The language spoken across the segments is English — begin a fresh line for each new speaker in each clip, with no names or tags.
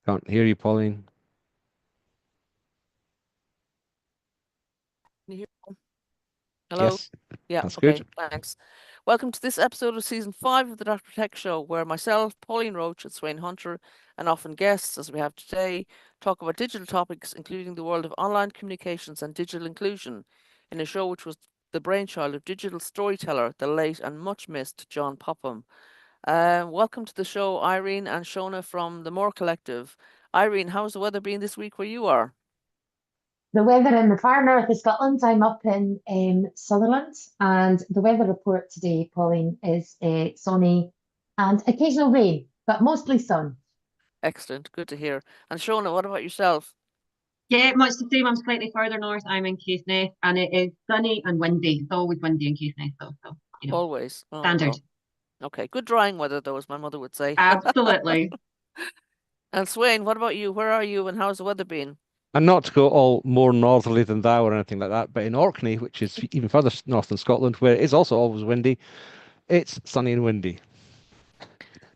Can't hear you, Pauline.
Can you hear? Hello?
Yes,
Yeah,
that's
okay,
good.
thanks. Welcome to this episode of season 5 of the Dr. Tech Show, where myself, Pauline Roche, and Sweyn Hunter, and often guests, as we have today, talk about digital topics, including the world of online communications and digital inclusion, in a show which was the brainchild of digital storyteller, the late and much missed John Popham. Welcome to the show, Irene and Shona from the Mhor Collective. Irene, how's the weather been this week where you are?
The weather in the far north of Scotland, I'm up in Sutherland, and the weather report today, Pauline, is sunny and occasional rain, but mostly sun.
Excellent, good to hear. And Shona, what about yourself?
Yeah, much the same. I'm slightly further north. I'm in Caithness, and it is sunny and windy. It's always windy in Caithness, so
Always. Oh,
standard.
well. Okay, good drying weather, though, as my mother would say.
Absolutely.
And Sweyn, what about you? Where are you and how's the weather been?
And not to go all more northerly than thou or anything like that, but in Orkney, which is even further north than Scotland, where it is also always windy, it's sunny and windy.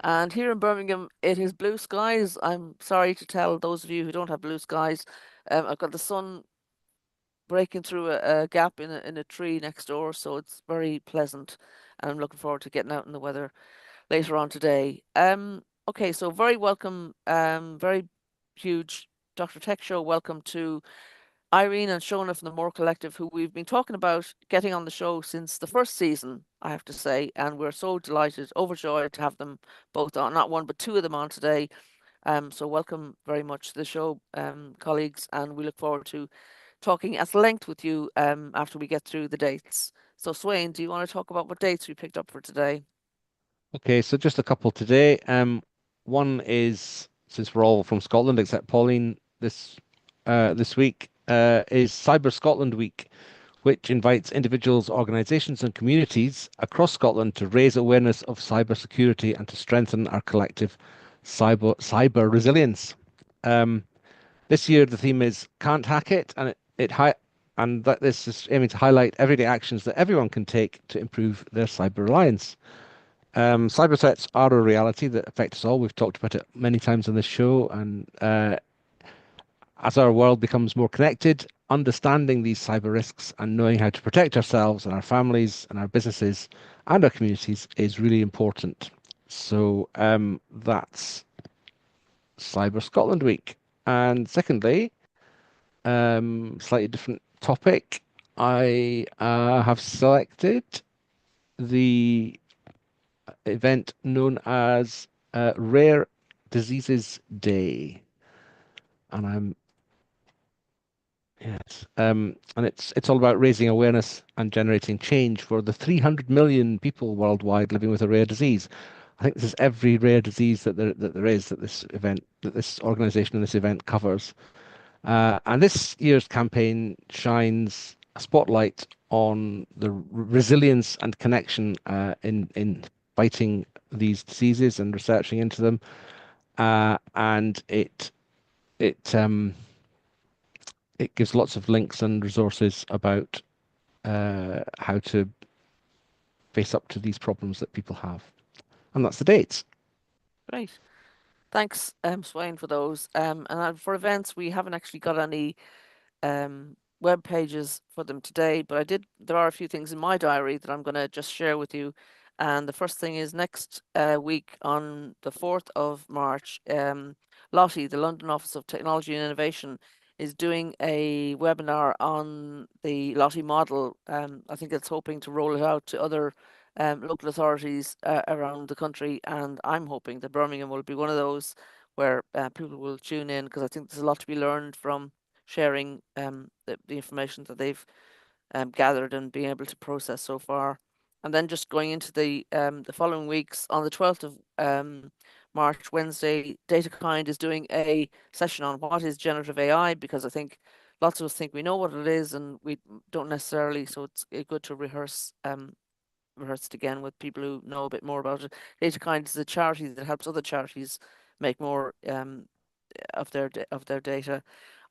And here in Birmingham, it is blue skies. I'm sorry to tell those of you who don't have blue skies, I've got the sun breaking through a gap in a tree next door, so it's very pleasant. And I'm looking forward to getting out in the weather later on today. Okay, so very welcome, very huge Dr. Tech Show. Welcome to Irene and Shona from the Mhor Collective, who we've been talking about getting on the show since the first season, I have to say, and we're so delighted, overjoyed to have them both on, not one but two of them on today. So welcome very much to the show, colleagues, and we look forward to talking at length with you after we get through the dates. So Sweyn, do you want to talk about what dates we picked up for today?
Okay, so just a couple today. One is, since we're all from Scotland except Pauline this week, is Cyber Scotland Week, which invites individuals, organisations, and communities across Scotland to raise awareness of cybersecurity and to strengthen our collective cyber resilience. This year, the theme is "Can't Hack It," and and that this is aiming to highlight everyday actions that everyone can take to improve their cyber reliance. Cyber threats are a reality that affect us all. We've talked about it many times on this show, and as our world becomes more connected, understanding these cyber risks and knowing how to protect ourselves and our families and our businesses and our communities is really important. So that's Cyber Scotland Week. And secondly, slightly different topic. I have selected the event known as Rare Diseases Day, and and it's all about raising awareness and generating change for the 300 million people worldwide living with a rare disease. I think this is every rare disease that there is that this organization and this event covers. And this year's campaign shines a spotlight on the resilience and connection in fighting these diseases and researching into them. And it it gives lots of links and resources about how to face up to these problems that people have. And that's the dates.
Great. Thanks, Swain, for those. And for events, we haven't actually got any web pages for them today, but there are a few things in my diary that I'm going to just share with you. And the first thing is next week on the 4th of March, Lottie, the London Office of Technology and Innovation, is doing a webinar on the Lottie model. I think it's hoping to roll it out to other local authorities around the country, and I'm hoping that Birmingham will be one of those where people will tune in, because I think there's a lot to be learned from sharing the information that they've gathered and being able to process so far. And then just going into the following weeks, on the 12th of March, Wednesday, DataKind is doing a session on what is generative AI, because I think lots of us think we know what it is and we don't necessarily, so it's good to rehearse it again with people who know a bit more about it. DataKind is a charity that helps other charities make more of their data.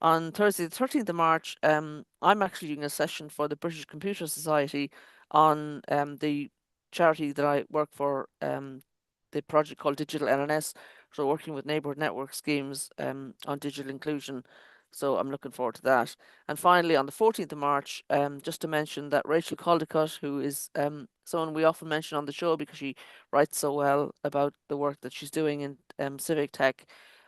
On Thursday, the 13th of March, I'm actually doing a session for the British Computer Society on the charity that I work for, the project called Digital NNS, so working with neighbourhood network schemes on digital inclusion. So I'm looking forward to that. And finally, on the 14th of March, just to mention that Rachel Caldicott, who is someone we often mention on the show because she writes so well about the work that she's doing in civic tech,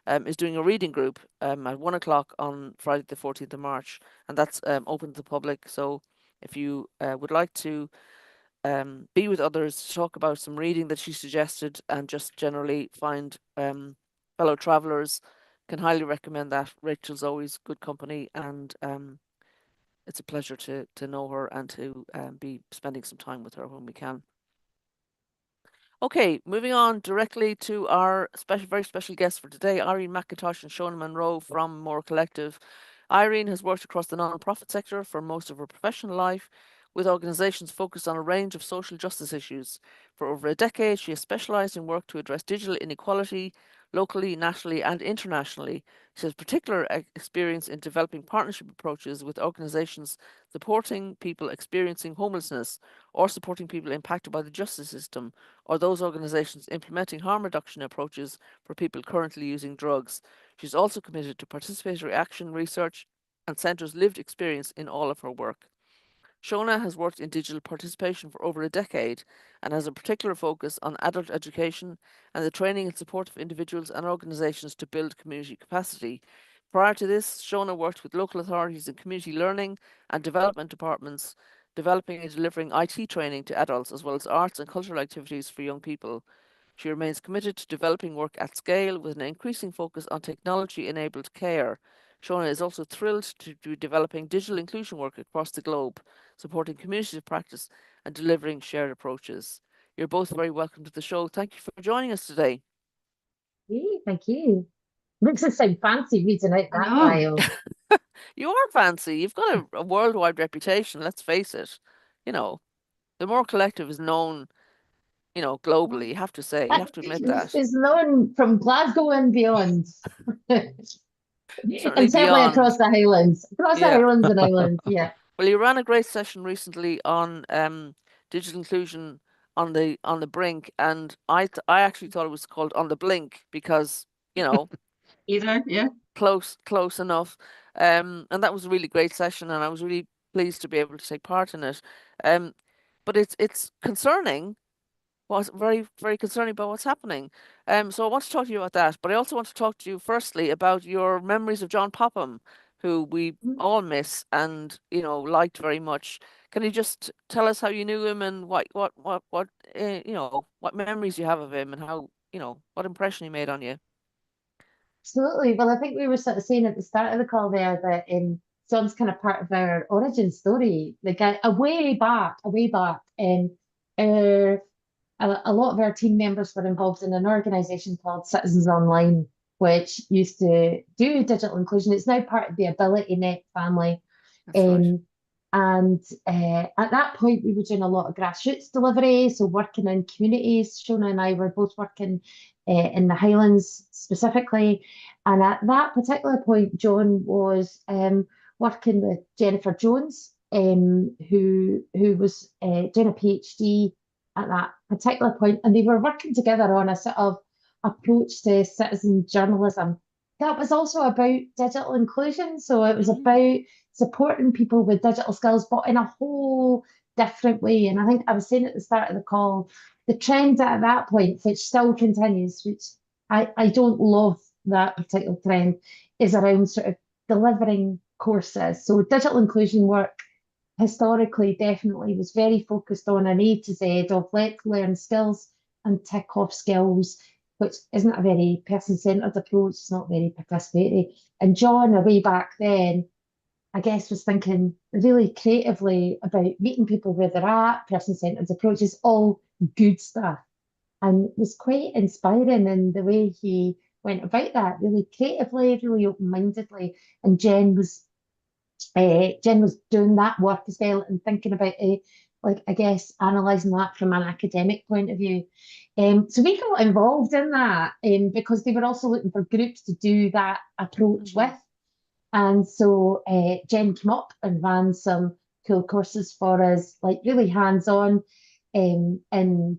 is doing a reading group at 1 o'clock on Friday the 14th of March, and that's open to the public. So if you would like to be with others to talk about some reading that she suggested and just generally find fellow travellers, can highly recommend that. Rachel's always good company, and it's a pleasure to know her and to be spending some time with her when we can. Okay, moving on directly to our very special guest for today, Irene Mackintosh and Shona Munro from Mhor Collective. Irene has worked across the non-profit sector for most of her professional life, with organisations focused on a range of social justice issues. For over a decade, she has specialised in work to address digital inequality locally, nationally and internationally. She has particular experience in developing partnership approaches with organisations supporting people experiencing homelessness or supporting people impacted by the justice system, or those organisations implementing harm reduction approaches for people currently using drugs. She's also committed to participatory action research and centres lived experience in all of her work. Shona has worked in digital participation for over a decade and has a particular focus on adult education and the training and support of individuals and organisations to build community capacity. Prior to this, Shona worked with local authorities in community learning and development departments, developing and delivering IT training to adults as well as arts and cultural activities for young people. She remains committed to developing work at scale with an increasing focus on technology-enabled care. Shona is also thrilled to be developing digital inclusion work across the globe, supporting community practice and delivering shared approaches. You're both very welcome to the show. Thank you for joining us today.
Hey, thank you. Makes it sound fancy reading out
I
that
know.
bio.
You are fancy. You've got a worldwide reputation, let's face it. You know, the Mhor Collective is known, globally. You have to say, you have to admit that.
It's known from Glasgow and beyond.
Certainly
And certainly
beyond.
across the Highlands. Across the
Yeah.
Highlands and Islands, yeah.
Well, you ran a great session recently on digital inclusion on the brink, and I actually thought it was called on the blink because
Either, yeah.
close enough. And that was a really great session, and I was really pleased to be able to take part in it. But it's concerning. Was very, very concerning about what's happening. So I want to talk to you about that, but I also want to talk to you firstly about your memories of John Popham, who we all miss and liked very much. Can you just tell us how you knew him and what memories you have of him and how what impression he made on you?
Absolutely. Well, I think we were sort of saying at the start of the call there that John's kind of part of our origin story. Like a way back, uh, a lot of our team members were involved in an organisation called Citizens Online, which used to do digital inclusion. It's now part of the AbilityNet family.
That's right.
And at that point, we were doing a lot of grassroots delivery, so working in communities. Shona and I were both working in the Highlands specifically. And at that particular point, John was working with Jennifer Jones, who was doing a PhD at that particular point, and they were working together on a sort of approach to citizen journalism that was also about digital inclusion. So it was about supporting people with digital skills, but in a whole different way. And I think I was saying at the start of the call, the trend at that point, which still continues, which I don't love that particular trend, is around sort of delivering courses. So digital inclusion work historically definitely was very focused on an A to Z of let's learn skills and tick off skills, which isn't a very person-centred approach. It's not very participatory. And John, way back then, I guess, was thinking really creatively about meeting people where they're at, person-centred approaches, all good stuff. And was quite inspiring in the way he went about that, really creatively, really open-mindedly. And Jen was doing that work as well and thinking about like I guess analysing that from an academic point of view. So we got involved in that because they were also looking for groups to do that approach with. And so Jen came up and ran some cool courses for us, like really hands-on in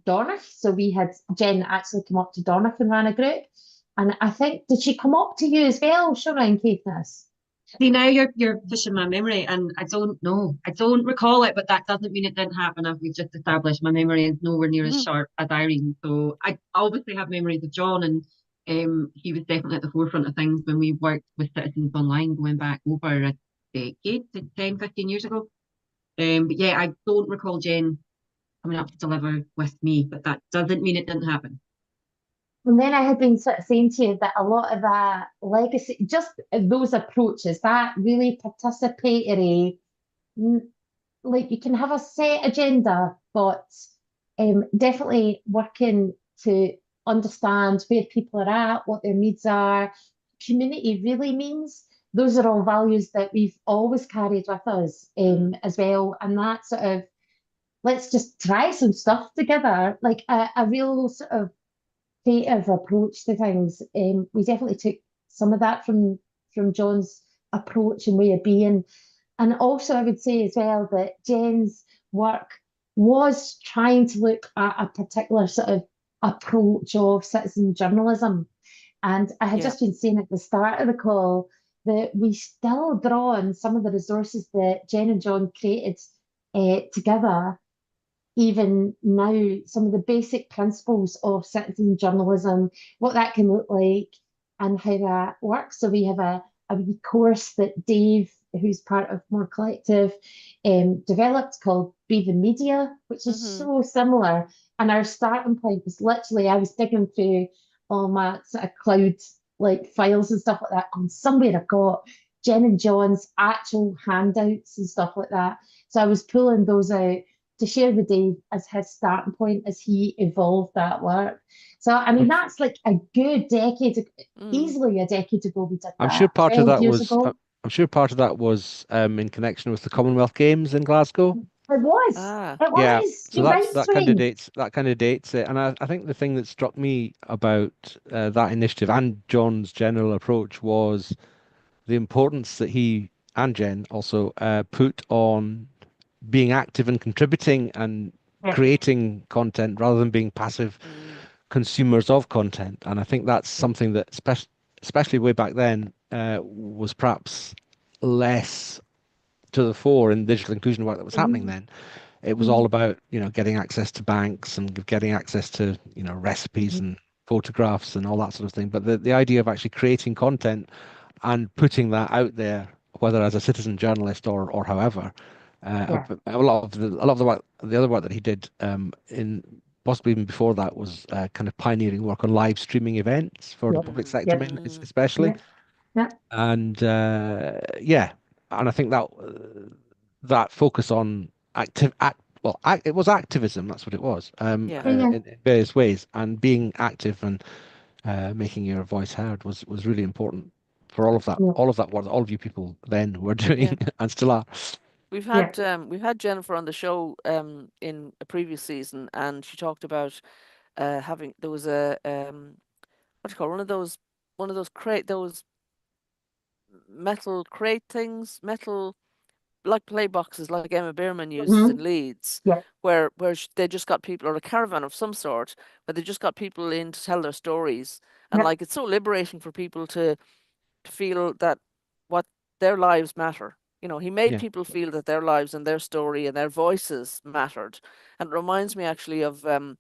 Dornoch. So we had Jen actually come up to Dornoch and ran a group. And I think, did she come up to you as well, Shona and Caithness?
See, now you're pushing my memory, and I don't know. I don't recall it, but that doesn't mean it didn't happen. As we've just established, my memory is nowhere near as sharp as Irene. So I obviously have memories of John, and he was definitely at the forefront of things when we worked with Citizens Online, going back over a decade, 10, 15 years ago. But yeah, I don't recall Jen coming up to deliver with me, but that doesn't mean it didn't happen.
And then I had been sort of saying to you that a lot of that legacy, just those approaches, that really participatory, like you can have a set agenda, but definitely working to understand where people are at, what their needs are. Community really means those are all values that we've always carried with us as well. And that sort of, let's just try some stuff together, like a real sort of creative approach to things. We definitely took some of that from John's approach and way of being. And also, I would say as well that Jen's work was trying to look at a particular sort of approach of citizen journalism. And I had just been saying at the start of the call that we still draw on some of the resources that Jen and John created together even now, some of the basic principles of citizen journalism, what that can look like, and how that works. So we have a wee course that Dave, who's part of Mhor Collective, developed called Be the Media, which is so similar. And our starting point was literally, I was digging through all my sort of cloud like files and stuff like that, and somewhere I've got Jen and John's actual handouts and stuff like that. So I was pulling those out to share with Dave as his starting point as he evolved that work. So, I mean, that's like a good decade, easily a decade ago we did
I'm sure
that.
part of
12
that
years
was
ago.
I'm sure part of that was in connection with the Commonwealth Games in Glasgow.
It was. It
Yeah,
was.
so
You're right,
that kind of
Sweyn.
dates it. And I think the thing that struck me about that initiative and John's general approach was the importance that he and Jen also put on being active and contributing and
Yeah.
creating content rather than being passive consumers of content. And I think that's something that, especially way back then, was perhaps less to the fore in digital inclusion work that was happening then. It was all about, getting access to banks and getting access to, recipes and photographs and all that sort of thing. But the idea of actually creating content and putting that out there, whether as a citizen journalist or however, a lot of the work, the other work that he did in possibly even before that was kind of pioneering work on live streaming events for the public sector, especially.
Yeah.
And and I think that focus on it was activism. That's what it was. In various ways, and being active and making your voice heard was really important for all of that. All of that work that all of you people then were doing and still are.
We've had Jennifer on the show in a previous season, and she talked about having there was a what do you call one of those metal crate things, metal like play boxes like Emma Behrman uses in Leeds, where they just got people, or a caravan of some sort, where they just got people in to tell their stories, and like it's so liberating for people to feel that what their lives matter. He made people feel that their lives and their story and their voices mattered. And it reminds me actually of a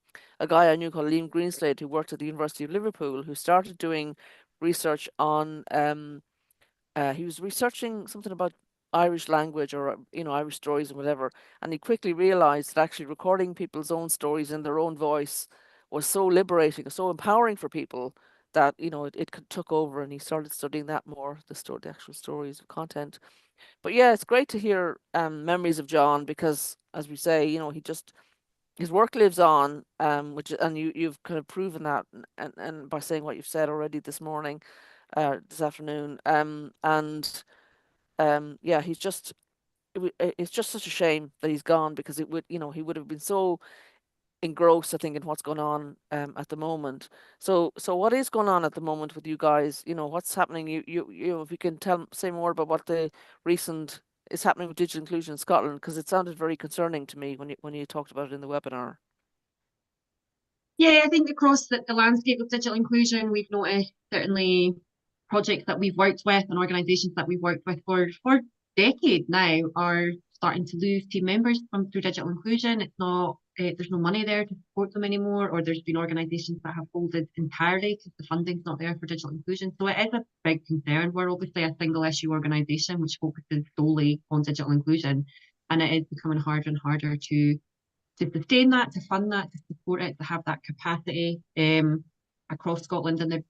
guy I knew called Liam Greenslade, who worked at the University of Liverpool, who started doing research on he was researching something about Irish language or Irish stories and whatever, and he quickly realized that actually recording people's own stories in their own voice was so liberating, so empowering for people that it took over, and he started studying that more, the actual stories of content. But yeah, it's great to hear memories of John, because as we say, his work lives on, and you've kind of proven that, and by saying what you've said already this morning, this afternoon, yeah, it's just such a shame that he's gone, because he would have been so engrossed, I think, in what's going on at the moment. So what is going on at the moment with you guys? What's happening? If you can say more about what the recent is happening with digital inclusion in Scotland, because it sounded very concerning to me when you talked about it in the webinar.
Yeah, I think across the landscape of digital inclusion, we've noticed certainly projects that we've worked with and organisations that we've worked with for decades now are starting to lose team members through digital inclusion. It's not there's no money there to support them anymore, or there's been organisations that have folded entirely because the funding's not there for digital inclusion. So it is a big concern. We're obviously a single issue organisation which focuses solely on digital inclusion, and it is becoming harder and harder to sustain that, to fund that, to support it, to have that capacity across Scotland. And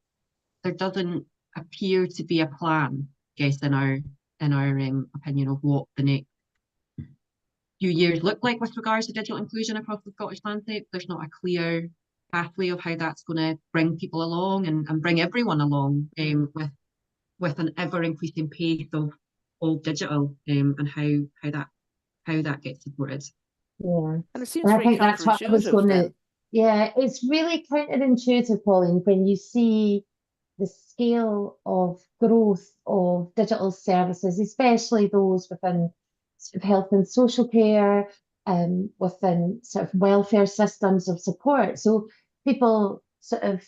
there doesn't appear to be a plan, I guess, in our opinion of what the next few years look like with regards to digital inclusion across the Scottish landscape. There's not a clear pathway of how that's going to bring people along and bring everyone along with an ever increasing pace of all digital and how that gets supported.
Yeah.
And it seems
And I
very
think that's what I was
counterintuitive
going to,
then.
yeah, it's really counterintuitive, Pauline, when you see the scale of growth of digital services, especially those within sort of health and social care, within sort of welfare systems of support. So people sort of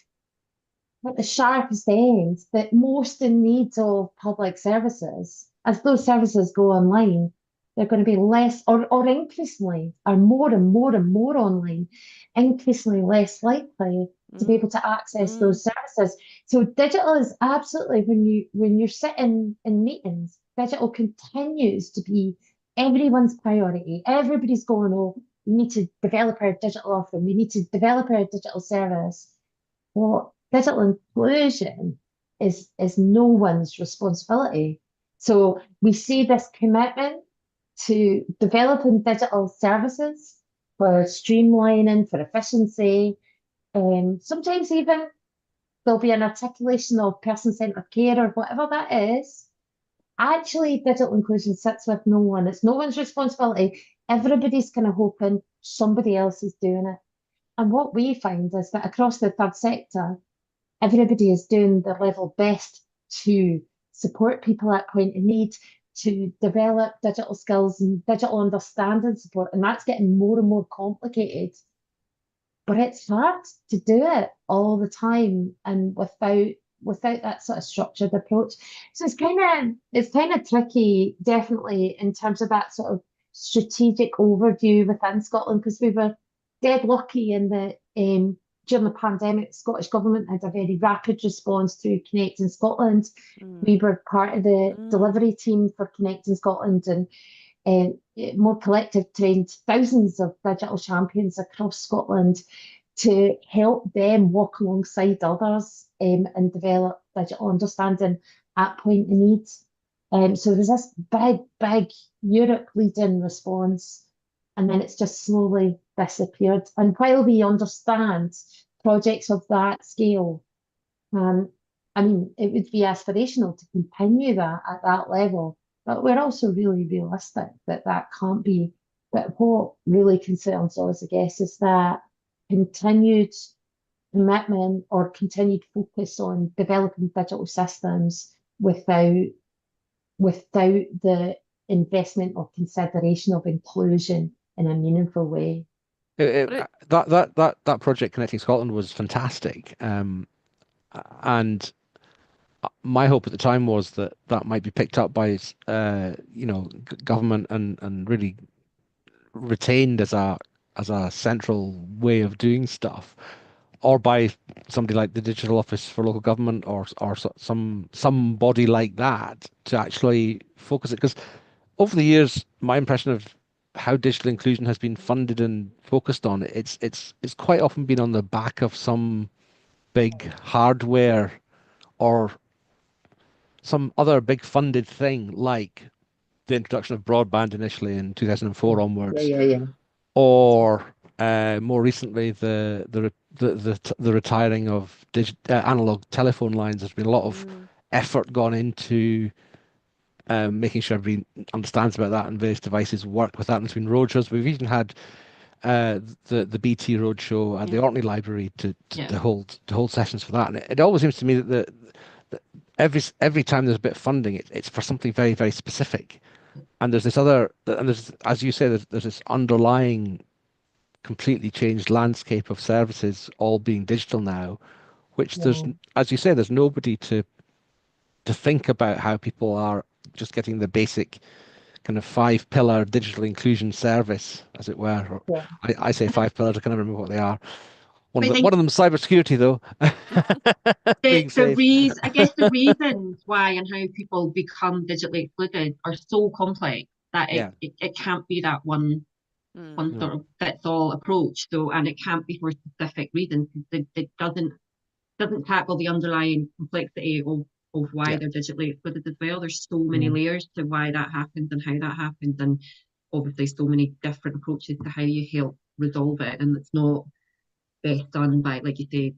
at the sharpest end that most in need of public services, as those services go online, they're going to be less or increasingly are more and more and more online, increasingly less likely to be able to access those services. So digital is absolutely when you're sitting in meetings, digital continues to be everyone's priority. Everybody's going, oh, we need to develop our digital offering, we need to develop our digital service. Well, digital inclusion is no one's responsibility. So we see this commitment to developing digital services for streamlining, for efficiency. Sometimes even there'll be an articulation of person-centered care or whatever that is. Actually, digital inclusion sits with no one. It's no one's responsibility. Everybody's kind of hoping somebody else is doing it. And what we find is that across the third sector, everybody is doing their level best to support people at point of need, to develop digital skills and digital understanding support. And that's getting more and more complicated. But it's hard to do it all the time and without that sort of structured approach. So it's kind of tricky, definitely, in terms of that sort of strategic overview within Scotland, because we were dead lucky in that during the pandemic, the Scottish Government had a very rapid response through Connecting Scotland. We were part of the delivery team for Connecting Scotland, and Mhor Collective trained thousands of digital champions across Scotland to help them walk alongside others and develop digital understanding at point of need. So there's this big Europe leading response, and then it's just slowly disappeared. And while we understand projects of that scale, I mean, it would be aspirational to continue that at that level, but we're also really realistic that that can't be. But what really concerns us, I guess, is that continued commitment or continued focus on developing digital systems without the investment or consideration of inclusion in a meaningful way.
That project Connecting Scotland was fantastic, and my hope at the time was that that might be picked up by government and really retained as a central way of doing stuff, or by somebody like the Digital Office for Local Government or some body like that to actually focus it. Because over the years, my impression of how digital inclusion has been funded and focused on, it's quite often been on the back of some big hardware or some other big funded thing, like the introduction of broadband initially in 2004 onwards,
Yeah.
or more recently the retiring of analog telephone lines. There's been a lot of effort gone into making sure everybody understands about that and various devices work with that. And there's been roadshows. We've even had the BT roadshow at the Orkney Library to hold sessions for that. And it always seems to me that every time there's a bit of funding, it's for something very, very specific. And there's this other, and there's, as you say, there's this underlying completely changed landscape of services all being digital now, which there's,
Yeah.
as you say, there's nobody to think about how people are just getting the basic kind of five-pillar digital inclusion service, as it were. Or
Yeah.
I say five pillars, I can't remember what they are.
I think
One of them is cybersecurity, though. Being safe.
I guess the reasons why and how people become digitally excluded are so complex that
Yeah.
it can't be that one
Mm.
sort of fits all approach. So, and it can't be for specific reasons. It doesn't tackle the underlying complexity of why
Yeah.
they're digitally excluded as well. There's so many
Yeah.
layers to why that happens and how that happens, and obviously so many different approaches to how you help resolve it. And it's not best done by, like you say,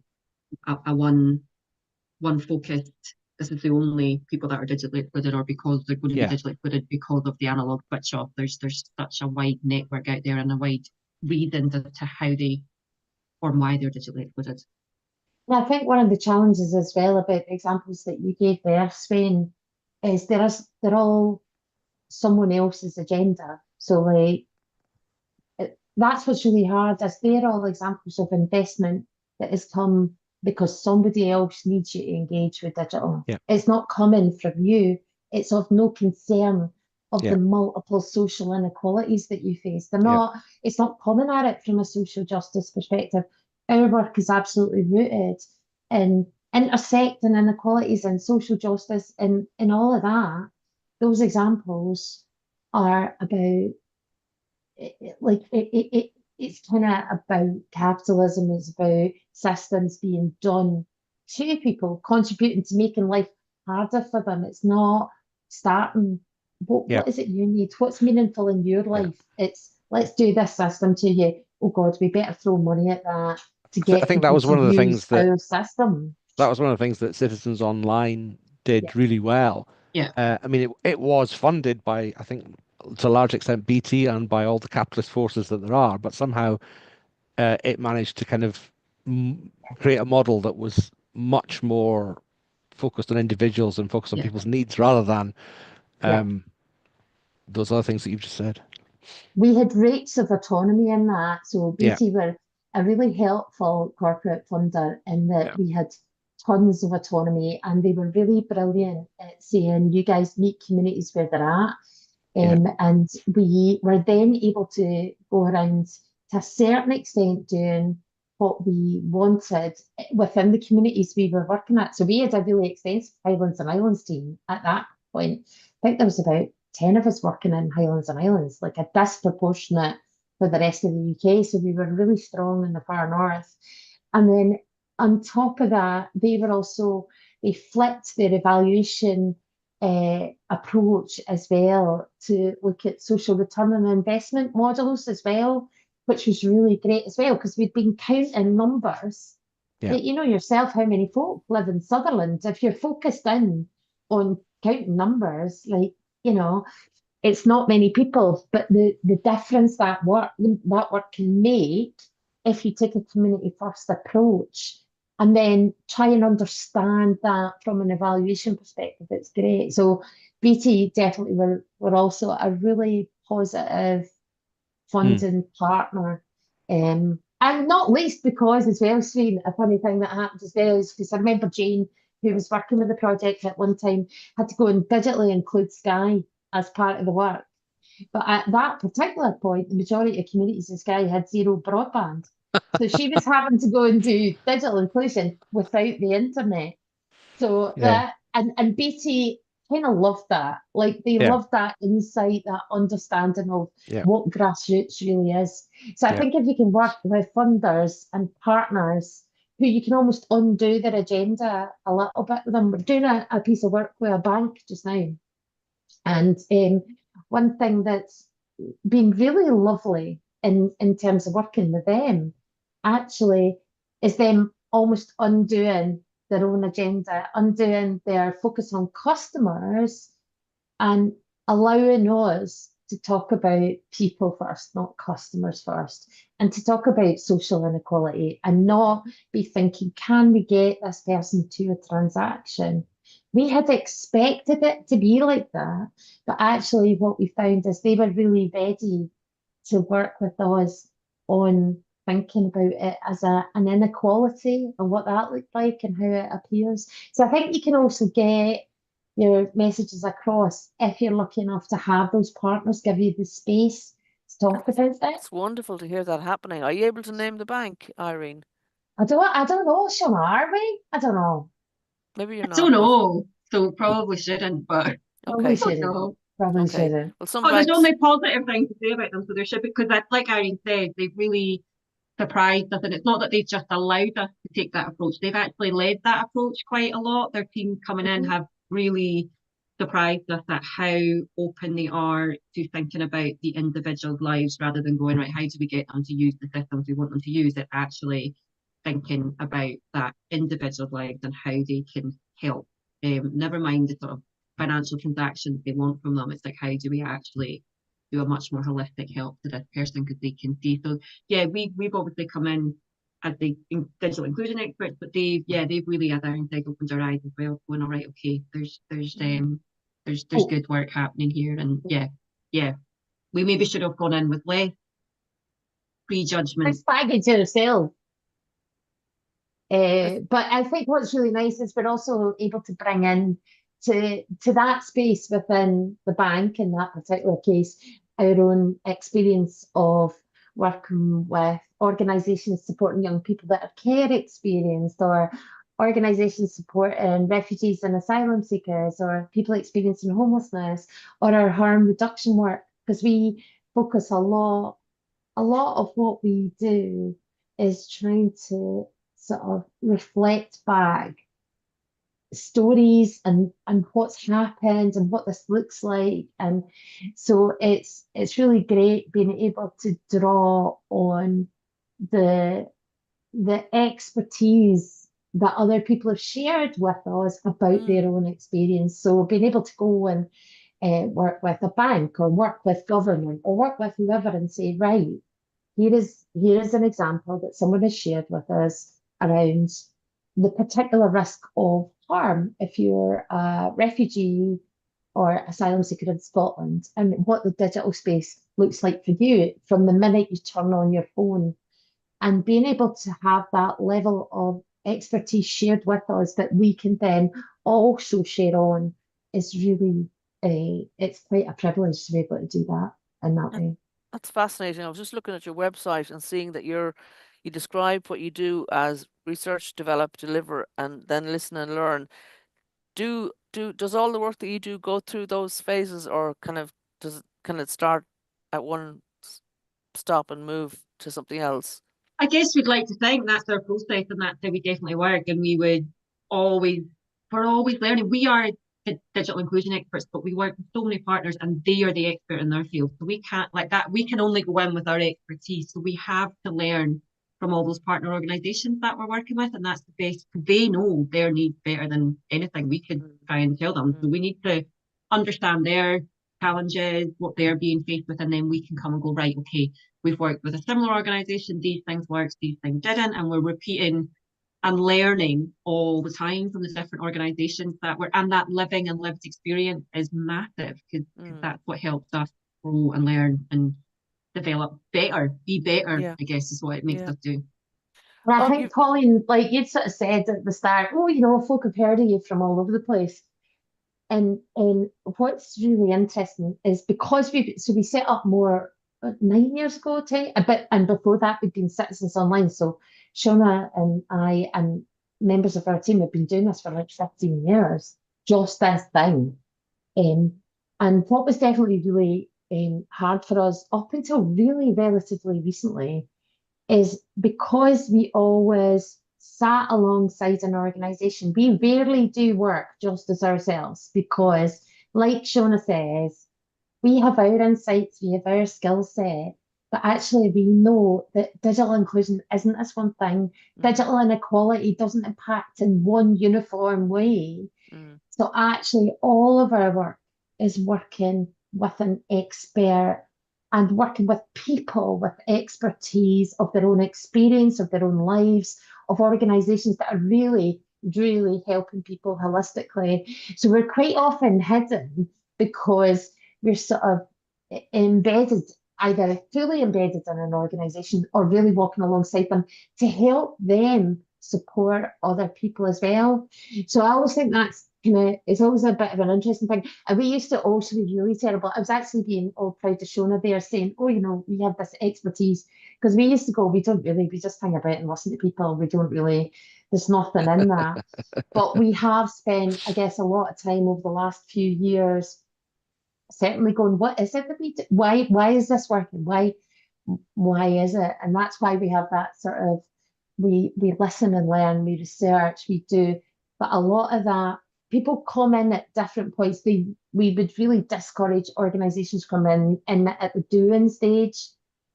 a one focused. This is the only people that are digitally excluded, or because they're going to be
Yeah.
digitally excluded because of the analog switch off. There's such a wide network out there and a wide reasons as to how they or why they're digitally excluded.
And I think one of the challenges as well about the examples that you gave there, Sweyn, is they're all someone else's agenda. So like that's what's really hard, is they're all examples of investment that has come because somebody else needs you to engage with digital.
Yeah.
It's not coming from you. It's of no concern of
Yeah.
the multiple social inequalities that you face. They're
Yeah.
not, it's not coming at it from a social justice perspective. Our work is absolutely rooted in intersecting inequalities and social justice and all of that. Those examples are about it's kind of about capitalism. It's about systems being done to people, contributing to making life harder for them. It's not starting.
Yeah.
What is it you need? What's meaningful in your
Yeah.
life? It's let's do this system to you. Oh God, we better throw money at that to
I
get
think that
people
was
to
one of the
use
things that
our system.
that was one of the things that Citizens Online did
Yeah.
really well.
Yeah.
I mean, it was funded by, I think, to a large extent, BT and by all the capitalist forces that there are, but somehow it managed to kind of create a model that was much more focused on individuals and focused on
Yeah.
people's needs rather than
Yeah.
those other things that you've just said.
We had rates of autonomy in that. So
Yeah.
BT were a really helpful corporate funder in that
Yeah.
we had tons of autonomy and they were really brilliant at saying, you guys meet communities where they're at. And we were then able to go around to a certain extent doing what we wanted within the communities we were working at. So we had a really extensive Highlands and Islands team at that point. I think there was about 10 of us working in Highlands and Islands, like a disproportionate for the rest of the UK. So we were really strong in the far north. And then on top of that, they flipped their evaluation approach as well to look at social return on investment models as well, which was really great as well, because we'd been counting numbers.
Yeah.
You know yourself how many folk live in Sutherland. If you're focused in on counting numbers, like, you know, it's not many people, but the difference that work can make if you take a community first approach and then try and understand that from an evaluation perspective, it's great. So BT definitely were also a really positive funding partner. And not least because as well, Sweyn, a funny thing that happened as well is because I remember Jane, who was working with the project at one time, had to go and digitally include Sky as part of the work. But at that particular point, the majority of communities in Skye had zero broadband. So she was having to go and do digital inclusion without the internet. So
Yeah.
and BT kind of loved that. Like they
Yeah.
loved that insight, that understanding of
Yeah.
what grassroots really is. So I
Yeah.
think if you can work with funders and partners who you can almost undo their agenda a little bit with them. We're doing a piece of work with a bank just now. And one thing that's been really lovely in terms of working with them actually is them almost undoing their own agenda, undoing their focus on customers and allowing us to talk about people first, not customers first, and to talk about social inequality and not be thinking, can we get this person to a transaction? We had expected it to be like that, but actually what we found is they were really ready to work with us on thinking about it as an inequality and what that looked like and how it appears. So I think you can also get your messages across if you're lucky enough to have those partners give you the space to talk about it.
It's wonderful to hear that happening. Are you able to name the bank, Irene?
I don't know, Shona, are we? I don't know.
Maybe you're
I
not.
don't know, so probably shouldn't, but
Probably
Okay.
shouldn't.
know.
Probably
Okay.
shouldn't.
Well, some
Oh, there's
banks.
only positive things to say about them, so there should be, because like Irene said, they've really surprised us, and it's not that they've just allowed us to take that approach. They've actually led that approach quite a lot. Their teams coming in have really surprised us at how open they are to thinking about the individual's lives rather than going, right, how do we get them to use the systems we want them to use? It's actually thinking about that individual's lives and how they can help. Never mind the sort of financial transactions they want from them. It's like, how do we actually do a much more holistic help to this person because they can see. So yeah, we've obviously come in as the digital inclusion experts, but they've really, as Aaron said, opened our eyes as well, going, all right, okay, there's good work happening here, and yeah, we maybe should have gone in with less prejudgment.
It's baggage yourself. But I think what's really nice is we're also able to bring in to that space within the bank in that particular case, our own experience of working with organisations supporting young people that are care experienced, or organisations supporting refugees and asylum seekers, or people experiencing homelessness, or our harm reduction work, because we focus a lot of what we do is trying to sort of reflect back stories and what's happened and what this looks like. And so it's really great being able to draw on the expertise that other people have shared with us about their own experience. So being able to go and work with a bank or work with government or work with whoever and say, right, here is an example that someone has shared with us around the particular risk of harm if you're a refugee or asylum seeker in Scotland, and what the digital space looks like for you from the minute you turn on your phone. And being able to have that level of expertise shared with us that we can then also share on is really it's quite a privilege to be able to do that in that way.
That's fascinating. I was just looking at your website and seeing that you describe what you do as research, develop, deliver, and then listen and learn. Does all the work that you do go through those phases, or can it start at one stop and move to something else?
I guess we'd like to think that's our process and that's how we definitely work, and we're always learning. We are the digital inclusion experts, but we work with so many partners and they are the expert in their field. So we can't, like that, we can only go in with our expertise. So we have to learn from all those partner organisations that we're working with, and that's the best. They know their needs better than anything we could try and tell them. So we need to understand their challenges, what they're being faced with, and then we can come and go, right, okay, we've worked with a similar organisation, these things worked, these things didn't, and we're repeating and learning all the time from the different organisations and that living and lived experience is massive, because that's what helps us grow and learn and develop better, be better, I guess is what it makes us do.
And I think, Pauline, like you'd sort of said at the start, folk have heard of you from all over the place. And what's really interesting is because we set up Mhor 9 years ago, and before that we'd been Citizens Online. So Shona and I and members of our team have been doing this for like 15 years, just this thing. And what was definitely really hard for us up until really relatively recently is because we always sat alongside an organisation. We rarely do work just as ourselves because, like Shona says, we have our insights, we have our skill set, but actually we know that digital inclusion isn't this one thing. Digital inequality doesn't impact in one uniform way. So actually all of our work is working with an expert and working with people with expertise of their own experience, of their own lives, of organisations that are really, really helping people holistically. So we're quite often hidden because we're sort of embedded either fully embedded in an organisation or really walking alongside them to help them support other people as well. So I always think that's it's always a bit of an interesting thing. And we used to also be really terrible. I was actually being all proud of Shona there saying, oh, we have this expertise. Because we used to go, we just hang about and listen to people. We don't really, there's nothing in that. But we have spent, I guess, a lot of time over the last few years certainly going, what is it that we do? Why is this working? Why is it? And that's why we have that sort of, we listen and learn, we research, we do. But a lot of that, people come in at different points. We would really discourage organisations come in at the doing stage,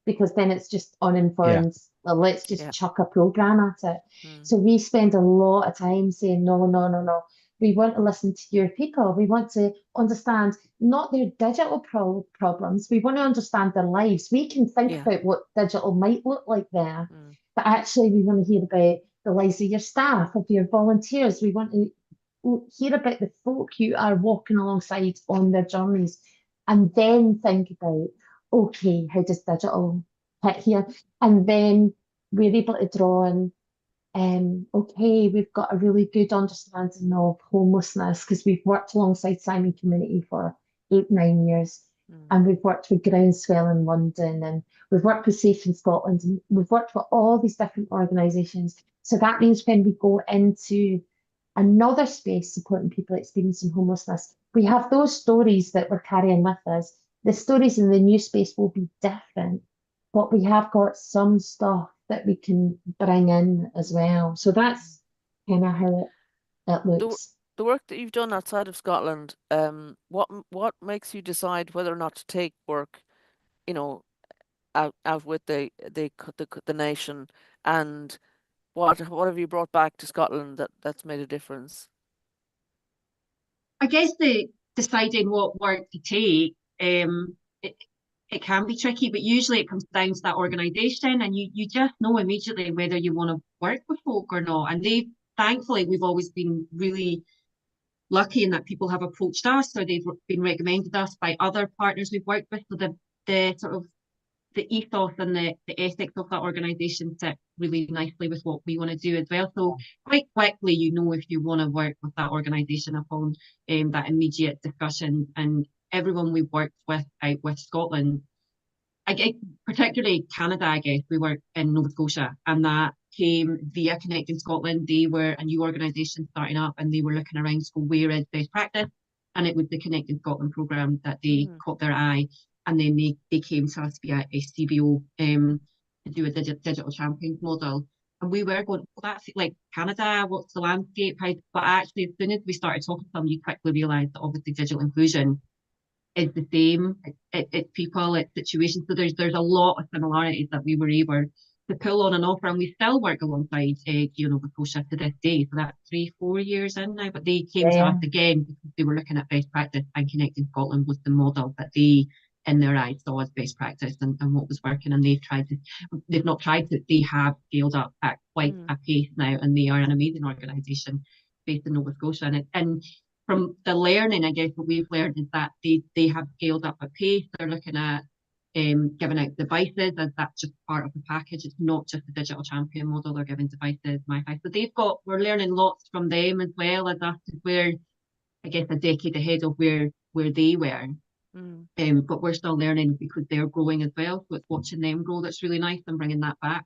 because then it's just uninformed. Well, let's just chuck a programme at it. So we spend a lot of time saying, no. We want to listen to your people. We want to understand not their digital problems. We want to understand their lives. We can think about what digital might look like there, but actually we want to hear about the lives of your staff, of your volunteers. We want to hear about the folk you are walking alongside on their journeys, and then think about, okay, how does digital hit here? And then we're able to draw on, okay, we've got a really good understanding of homelessness because we've worked alongside Simon Community for 8-9 years, and we've worked with Groundswell in London, and we've worked with Safe in Scotland, and we've worked with all these different organisations. So that means when we go into another space supporting people experiencing homelessness, we have those stories that we're carrying with us. The stories in the new space will be different, but we have got some stuff that we can bring in as well. So that's kind of how it looks.
The work that you've done outside of Scotland, what makes you decide whether or not to take work, out with the nation, and what have you brought back to Scotland that's made a difference?
I guess deciding what work to take, it can be tricky, but usually it comes down to that organisation, and you just know immediately whether you want to work with folk or not. And thankfully, we've always been really lucky in that people have approached us, or they've been recommended us by other partners we've worked with. So the sort of the ethos and the ethics of that organisation sit really nicely with what we want to do as well. So quite quickly, if you want to work with that organisation upon that immediate discussion. And everyone we've worked with out with Scotland, particularly Canada, I guess, we work in Nova Scotia, and that came via Connecting Scotland. They were a new organisation starting up, and they were looking around to go, where is best practice? And it was the Connecting Scotland programme that they caught their eye. And then they came to us via a CBO to do a digital champions model. And we were going, well, that's like Canada, what's the landscape? But actually, as soon as we started talking to them, you quickly realised that obviously digital inclusion is the same. It's people, it's situations. So there's a lot of similarities that we were able to pull on and offer. And we still work alongside Nova Scotia to this day. So that's 3-4 years in now. But they came to us again because they were looking at best practice, and Connecting Scotland was the model that they, in their eyes, saw as best practice and what was working. And they have scaled up at quite a pace now, and they are an amazing organisation based in Nova Scotia. And from the learning, I guess what we've learned is that they have scaled up at pace. They're looking at giving out devices, as that's just part of the package. It's not just the digital champion model. They're giving devices, MiFi. So we're learning lots from them, as well as us. We're, I guess, a decade ahead of where they were. But we're still learning because they're growing as well. So it's watching them grow that's really nice, and bringing that back.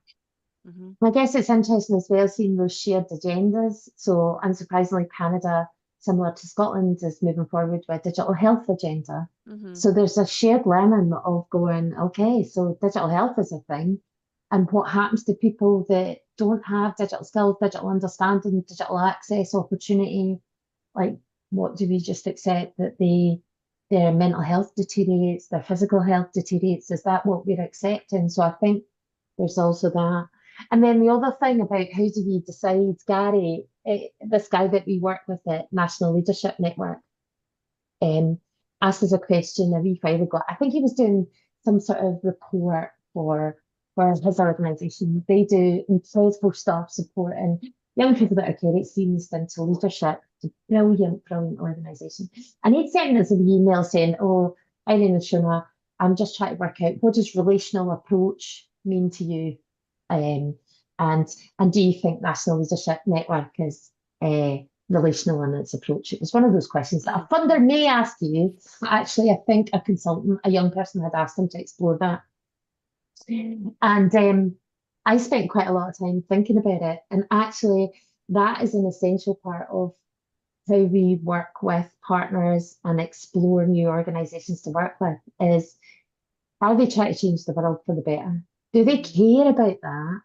I guess it's interesting as well seeing those shared agendas. So unsurprisingly, Canada, similar to Scotland, is moving forward with a digital health agenda. So there's a shared learning of going, okay, so digital health is a thing. And what happens to people that don't have digital skills, digital understanding, digital access, opportunity? Like, what do we just accept that their mental health deteriorates, their physical health deteriorates? Is that what we're accepting? So I think there's also that. And then the other thing about how do we decide, Gary, this guy that we work with at National Leadership Network, asked us a question a wee while ago. I think he was doing some sort of report for his organisation. They do incredible stuff supporting young people that are care experienced into leadership. It's a brilliant organisation. And he'd sent us an email saying, oh, Irene and Shona, I'm just trying to work out, what does relational approach mean to you? And do you think National Leadership Network is relational in its approach? It was one of those questions that a funder may ask you. Actually, I think a consultant, a young person, had asked him to explore that. And I spent quite a lot of time thinking about it. And actually, that is an essential part of how we work with partners and explore new organisations to work with, is, are they trying to change the world for the better? Do they care about that?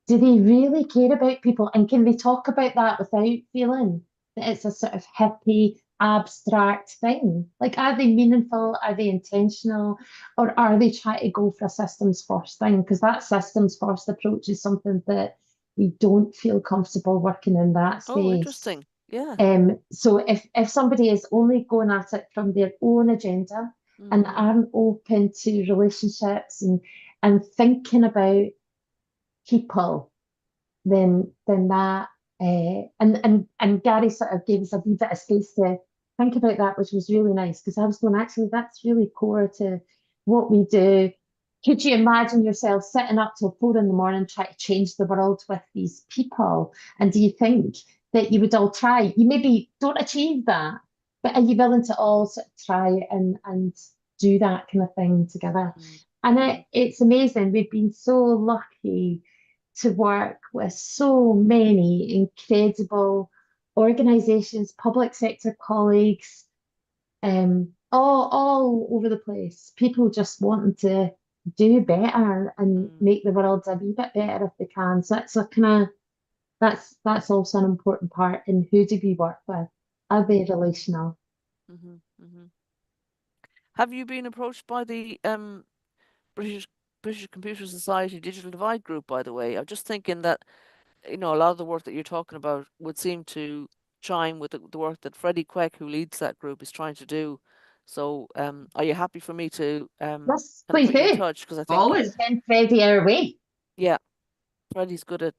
Do they really care about people? And can they talk about that without feeling that it's a sort of hippie, abstract thing? Like, are they meaningful? Are they intentional? Or are they trying to go for a systems first thing? Because that systems first approach is something that we don't feel comfortable working in that space.
Oh, interesting. Yeah.
So if somebody is only going at it from their own agenda and aren't open to relationships and thinking about people, then that and Gary sort of gave us a wee bit of space to think about that, which was really nice, because I was going, actually, that's really core to what we do. Could you imagine yourself sitting up till 4 a.m. trying to change the world with these people? And do you think that you would all try? You maybe don't achieve that, but are you willing to all sort of try and do that kind of thing together? And it's amazing. We've been so lucky to work with so many incredible organisations, public sector colleagues, all over the place. People just wanting to do better and make the world a wee bit better if they can. So it's a kind of, that's also an important part in who do we work with. Are they relational?
Have you been approached by the British Computer Society Digital Divide Group, by the way? I'm just thinking that, a lot of the work that you're talking about would seem to chime with the work that Freddie Queck, who leads that group, is trying to do. So, are you happy for me to
Yes,
kind of
please
put you in
do.
touch? Because I think
Always.
Send Freddie our way.
Yeah, Freddie's good at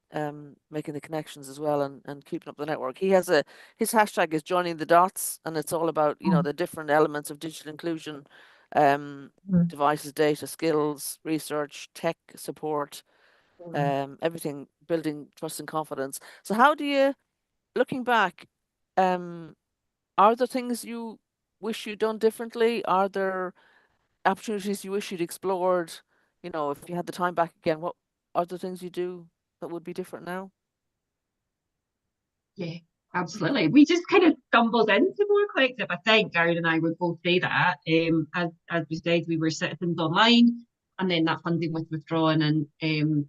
making the connections as well and keeping up the network. He has his hashtag is joining the dots, and it's all about the different elements of digital inclusion, devices, data, skills, research, tech support, everything, building trust and confidence. So how do you, looking back, are there things you wish you'd done differently? Are there opportunities you wish you'd explored? If you had the time back again, what are the things you do that would be different now?
Yeah, absolutely. We just kind of stumbled into Mhor Collective. I think Gary and I would both say that. As we said, we were citizens online, and then that funding was withdrawn, and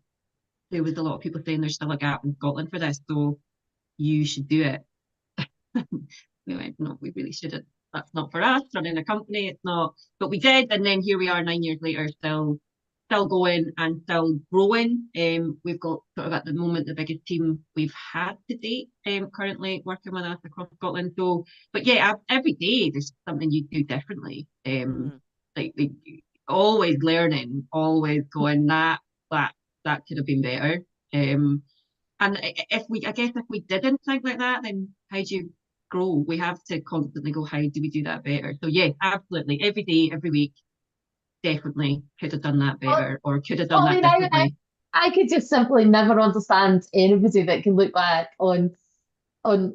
there was a lot of people saying there's still a gap in Scotland for this, so you should do it. We went, no, we really shouldn't. That's not for us, running a company, it's not. But we did, and then here we are 9 years later, still going and still growing. We've got sort of at the moment the biggest team we've had to date, currently working with us across Scotland. So, but yeah, every day there's something you do differently. Like always learning, always going that could have been better. And I guess if we didn't think like that, then how do you grow? We have to constantly go, how do we do that better? So yeah, absolutely. Every day, every week, definitely could have done that better, or could have done that differently.
I could just simply never understand anybody that can look back on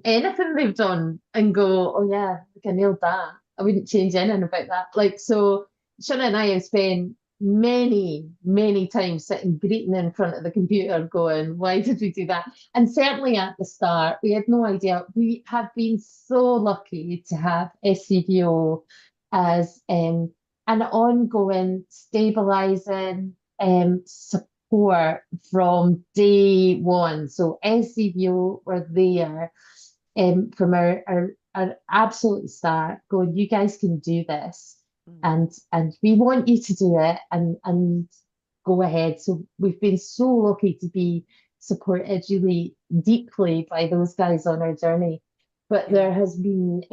anything they've done and go, oh yeah, I nailed that. I wouldn't change anything about that. Like, so Shona and I have spent many, many times sitting greeting in front of the computer going, why did we do that? And certainly at the start, we had no idea. We have been so lucky to have SCVO as an ongoing stabilising support from day one. So SCVO were there from our absolute start, going, you guys can do this. And we want you to do it and go ahead. So we've been so lucky to be supported really deeply by those guys on our journey. But there has been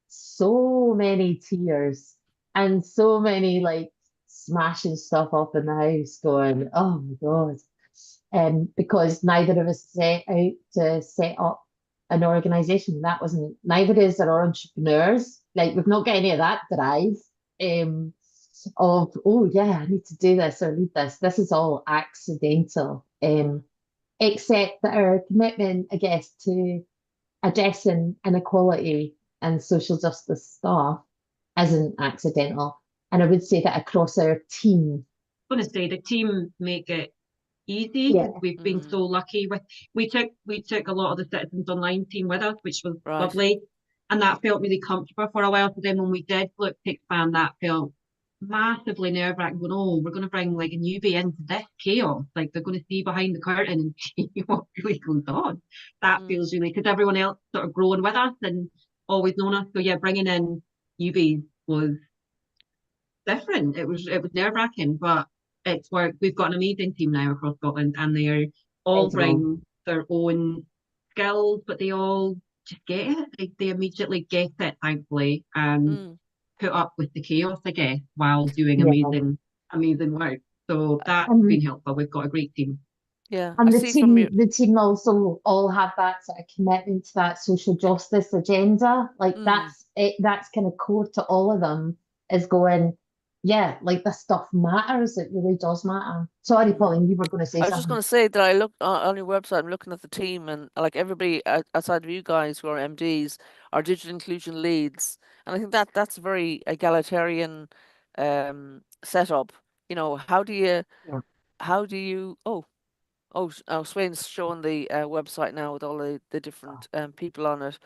so many tears and so many like smashing stuff up in the house going, oh my God. Because neither of us set out to set up an organisation. That wasn't, neither is our entrepreneurs. Like, we've not got any of that drive. of, oh yeah, I need to do this or read this. This is all accidental. Except that our commitment, I guess, to addressing inequality and social justice stuff isn't accidental. And I would say that across our team.
I'm going to say the team make it easy
Yeah.
because we've been so lucky with we took a lot of the Citizens Online team with us, which was
Right.
lovely, and that felt really comfortable for a while. So then when we did look to expand, that felt massively nerve-wracking, going, oh, we're going to bring like a newbie into this chaos, like they're going to see behind the curtain and see what really goes on. That feels really, because everyone else sort of growing with us and always known us, so yeah, bringing in newbies was different. It was nerve-wracking, but it's worked. We've got an amazing team now across Scotland, and they all bring their own skills, but they all just get it. They immediately get it, thankfully, and put up with the chaos, I guess, while doing amazing work. So that's been helpful. We've got a great team.
Yeah,
And
I
the
see from
team,
your
the team also all have that sort of commitment to that social justice agenda. Like that's it, that's kind of core to all of them, is going, yeah, like this stuff matters. It really does matter. Sorry, Pauline, you were going to say
I was just going
something.
to say that I looked on your website, I'm looking at the team, and like everybody outside of you guys who are MDs are digital inclusion leads. And I think that's a very egalitarian setup. You know, how do you Sweyn's showing the website now with all the different people on it.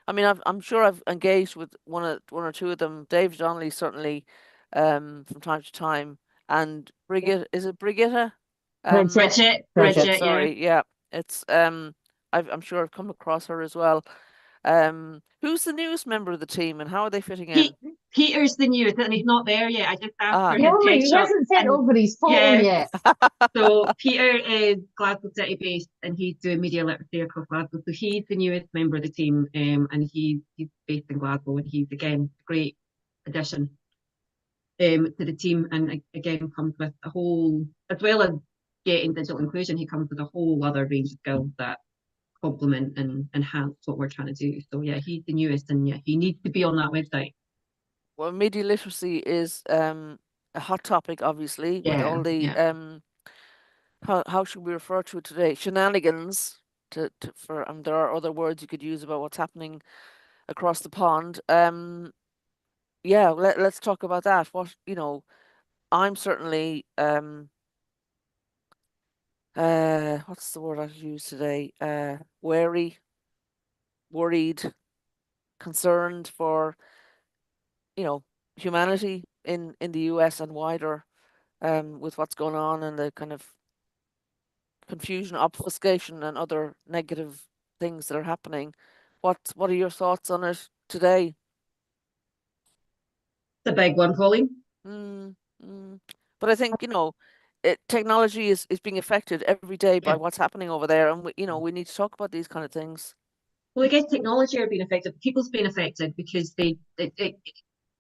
I mean, I'm sure I've engaged with one or two of them. Dave Donnelly certainly, from time to time, and Brigitte, is it Brigitte?
Bridget,
Bridget, yeah.
Sorry, yeah. It's I'm sure I've come across her as well. Who's the newest member of the team, and how are they fitting in?
Peter's the newest, and he's not there yet. I just asked for his
No, he
headshot.
hasn't sent over his phone yet.
So Peter is Glasgow City based, and he's doing media literacy across Glasgow. So he's the newest member of the team, and he's based in Glasgow, and he's again a great addition to the team, and again comes with a whole, as well as getting digital inclusion, he comes with a whole other range of skills that complement and enhance what we're trying to do. So yeah, he's the newest, and yeah, he needs to be on that website.
Well, media literacy is a hot topic, obviously, with all the how should we refer to it today? Shenanigans. For there are other words you could use about what's happening across the pond. Yeah, let's talk about that. What, I'm certainly what's the word I'd use today? Wary, worried, concerned for, humanity in the US and wider, with what's going on and the kind of confusion, obfuscation, and other negative things that are happening. What are your thoughts on it today?
The big one, Pauline.
But I think, technology is being affected every day by what's happening over there, and we need to talk about these kind of things.
Well, I guess technology are being affected. People's being affected because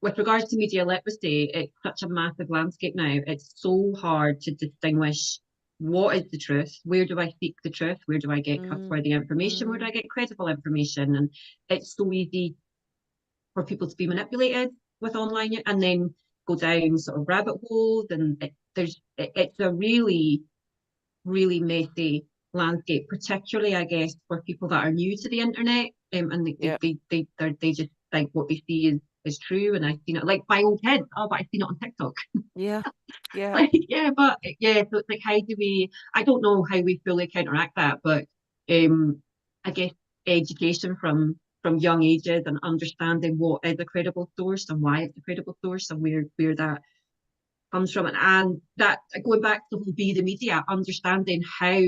with regards to media literacy, it's such a massive landscape now. It's so hard to distinguish what is the truth, where do I seek the truth, where do I get trustworthy information, where do I get credible information, and it's so easy for people to be manipulated with online and then go down sort of rabbit holes, and it's a really, really messy landscape, particularly I guess for people that are new to the internet, and they just think what they see is true, and I've seen it like my own kids. Oh, but I've seen it on TikTok.
Yeah.
So it's like, how do we? I don't know how we fully counteract that, but I guess education from young ages and understanding what is a credible source and why it's a credible source and where that comes from, and that going back to be the media, understanding how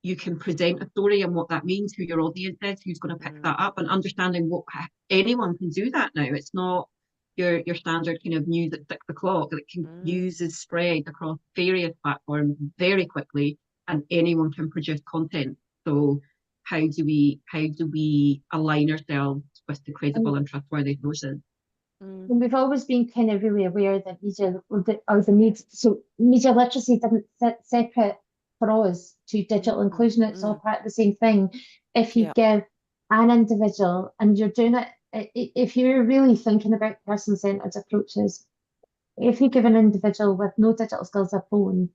you can present a story and what that means, who your audience is, who's going to pick that up, and understanding what anyone can do that now. It's not your standard kind of news at 6 o'clock. It can news is spread across various platforms very quickly, and anyone can produce content. So how do we align ourselves with the credible and trustworthy sources?
And we've always been kind of really aware that media or the need. So media literacy doesn't sit separate for us to digital inclusion. It's all part of the same thing. If you give an individual, and you're doing it, if you're really thinking about person-centered approaches, if you give an individual with no digital skills a phone,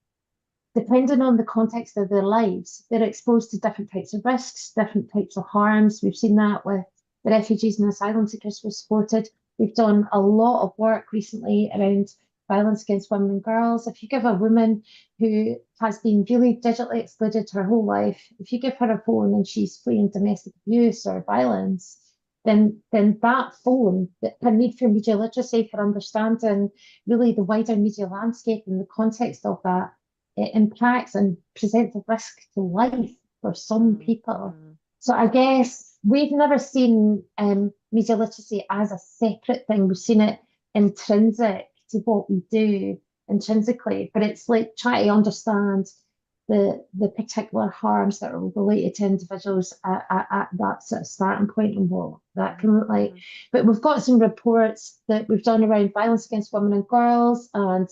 depending on the context of their lives, they're exposed to different types of risks, different types of harms. We've seen that with the refugees and asylum seekers we've supported. We've done a lot of work recently around violence against women and girls. If you give a woman who has been really digitally excluded her whole life, if you give her a phone and she's fleeing domestic abuse or violence, then that phone, her need for media literacy, for understanding really the wider media landscape and the context of that, it impacts and presents a risk to life for some people. So I guess we've never seen media literacy as a separate thing. We've seen it intrinsic to what we do intrinsically, but it's like trying to understand the particular harms that are related to individuals at that sort of starting point and what that can look like. But we've got some reports that we've done around violence against women and girls and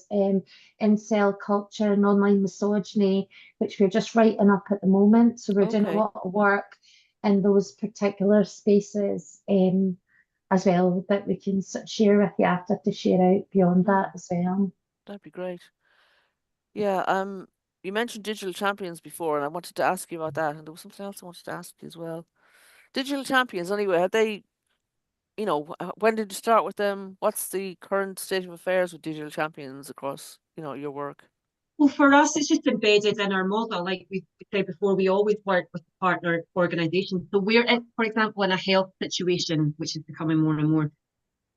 incel culture and online misogyny, which we're just writing up at the moment. So we're doing a lot of work in those particular spaces as well that we can share with you after to share out beyond that as well.
That'd be great. Yeah, you mentioned digital champions before, and I wanted to ask you about that. And there was something else I wanted to ask you as well. Digital champions, anyway, have they, when did you start with them? What's the current state of affairs with digital champions across, your work?
Well, for us, it's just embedded in our model. Like we said before, we always work with partner organisations. So we're, for example, in a health situation, which is becoming more and more,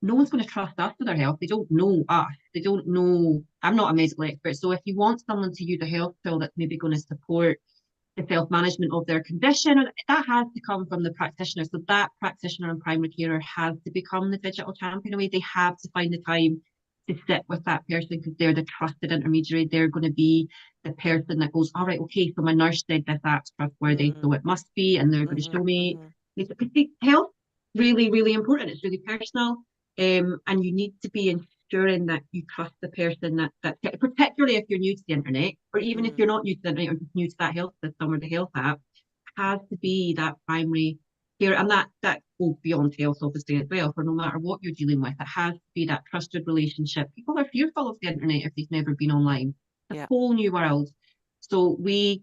no one's going to trust us with their health. They don't know us. They don't know. I'm not a medical expert. So if you want someone to use a health tool that's maybe going to support the self-management of their condition, that has to come from the practitioner. So that practitioner and primary carer has to become the digital champion. In a way, they have to find the time to sit with that person because they're the trusted intermediary. They're going to be the person that goes, all right, okay, so my nurse said this app's trustworthy, so it must be, and they're going to show me. Because health really, really important. It's really personal. And you need to be ensuring that you trust the person that particularly if you're new to the internet, or even if you're not new to the internet or just new to that health system or the health app, has to be that primary care. And that goes beyond health, obviously, as well, for no matter what you're dealing with. It has to be that trusted relationship. People are fearful of the internet if they've never been online. It's a whole new world. So we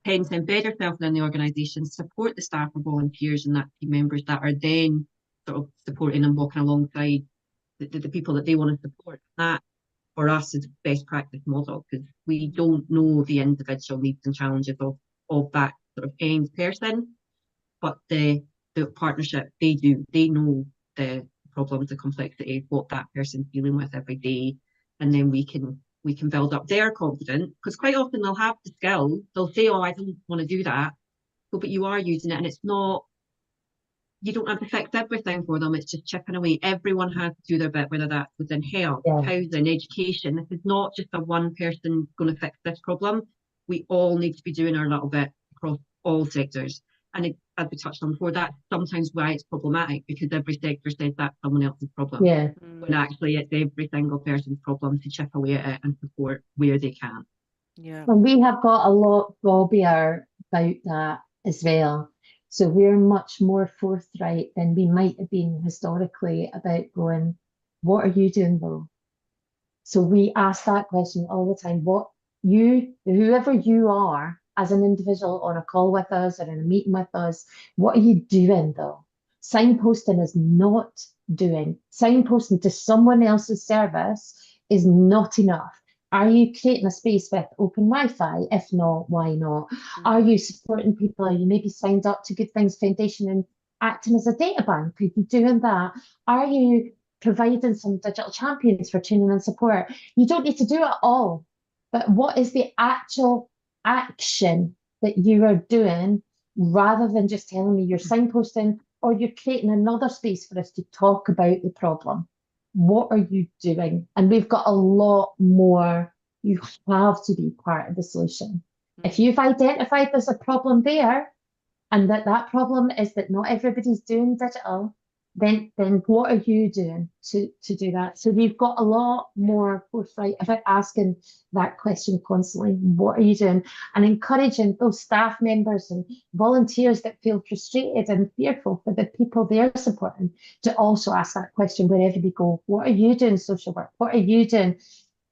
tend to embed ourselves in the organisation, support the staff or volunteers and that team members that are then sort of supporting and walking alongside the people that they want to support. That, for us, is best practice model because we don't know the individual needs and challenges of that sort of end person, but the partnership, they do. They know the problems, the complexity, what that person's dealing with every day, and then we can build up their confidence because quite often they'll have the skill. They'll say, "Oh, I don't want to do that," but you are using it, and it's not. You don't have to fix everything for them. It's just chipping away. Everyone has to do their bit, whether that's within health, housing, education. This is not just a one person going to fix this problem. We all need to be doing our little bit across all sectors. And as we touched on before, that's sometimes why it's problematic because every sector says that's someone else's problem.
Yeah.
When actually it's every single person's problem to chip away at it and support where they can.
Yeah.
And we have got a lot bobbier about that as well. So we're much more forthright than we might have been historically about going, what are you doing though? So we ask that question all the time. Whoever you are as an individual on a call with us or in a meeting with us, what are you doing though? Signposting is not doing. Signposting to someone else's service is not enough. Are you creating a space with open Wi-Fi? If not, why not? Are you supporting people? Are you maybe signed up to Good Things Foundation and acting as a data bank? Are you doing that? Are you providing some digital champions for training and support? You don't need to do it all, but what is the actual action that you are doing rather than just telling me you're signposting or you're creating another space for us to talk about the problem? What are you doing? And we've got a lot more. You have to be part of the solution. If you've identified there's a problem there, and that problem is that not everybody's doing digital, then what are you doing to do that? So we've got a lot more forthright about asking that question constantly. What are you doing? And encouraging those staff members and volunteers that feel frustrated and fearful for the people they're supporting to also ask that question wherever they go. What are you doing social work? What are you doing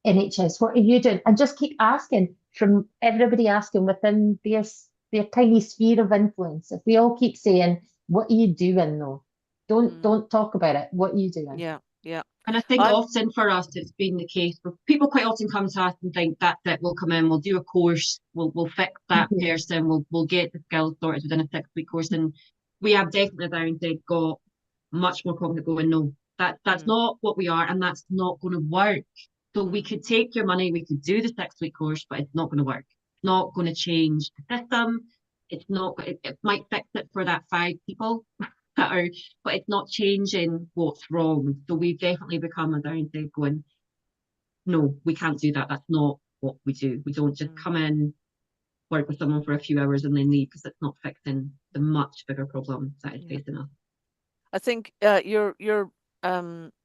NHS? What are you doing? And just keep asking, from everybody asking within their tiny sphere of influence. If we all keep saying, what are you doing though? Don't talk about it. What are you doing?
Yeah, yeah.
And I think
I'm
often for us, it's been the case where people quite often come to us and think that's it, we'll come in, we'll do a course, we'll fix that
Mhm.
person, we'll get the skills sorted within a 6-week course. And we have definitely down to got much more confident going, no, that's not what we are, and that's not going to work. So we could take your money, we could do the 6-week course, but it's not going to work. It's not going to change the system. It's not, it might fix it for that 5 people that are, but it's not changing what's wrong. So we've definitely become a downside going, no, we can't do that. That's not what we do. We don't just come in, work with someone for a few hours and then leave, because it's not fixing the much bigger problem that is facing us.
I think you're